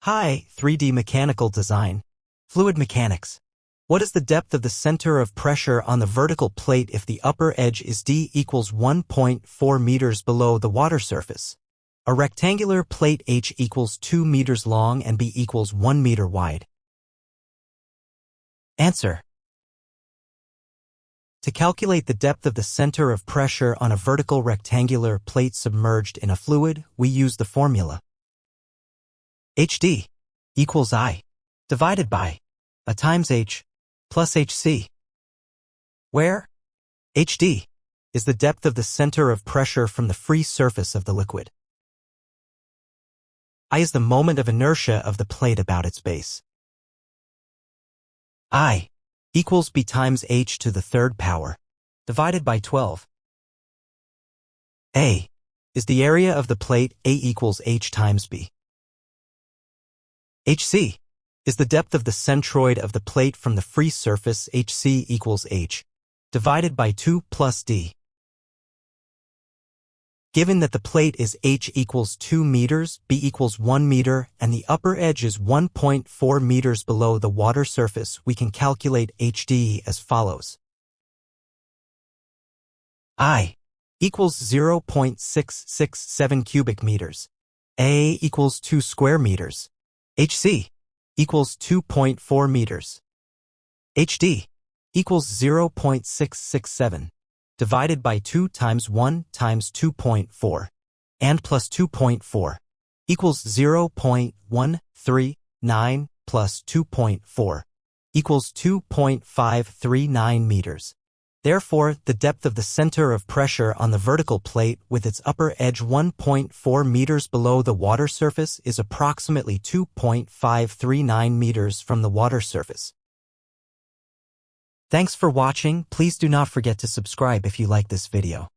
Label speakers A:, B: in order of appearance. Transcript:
A: Hi, 3D mechanical design. Fluid mechanics. What is the depth of the center of pressure on the vertical plate if the upper edge is d equals 1.4 meters below the water surface? A rectangular plate h equals 2 meters long and b equals 1 meter wide. Answer. To calculate the depth of the center of pressure on a vertical rectangular plate submerged in a fluid, we use the formula HD equals I divided by A times H plus HC, where HD is the depth of the center of pressure from the free surface of the liquid. I is the moment of inertia of the plate about its base. I equals B times H to the third power, divided by 12. A is the area of the plate, A equals H times B. HC is the depth of the centroid of the plate from the free surface, HC equals H, divided by 2 plus D. Given that the plate is H equals 2 meters, B equals 1 meter, and the upper edge is 1.4 meters below the water surface, we can calculate HD as follows. I equals 0.667 cubic meters. A equals 2 square meters. HC equals 2.4 meters. HD equals 0.667 divided by 2 times 1 times 2.4 and plus 2.4 equals 0.139 plus 2.4 equals 2.539 meters. Therefore, the depth of the center of pressure on the vertical plate with its upper edge 1.4 meters below the water surface is approximately 2.539 meters from the water surface. Thanks for watching. Please do not forget to subscribe if you like this video.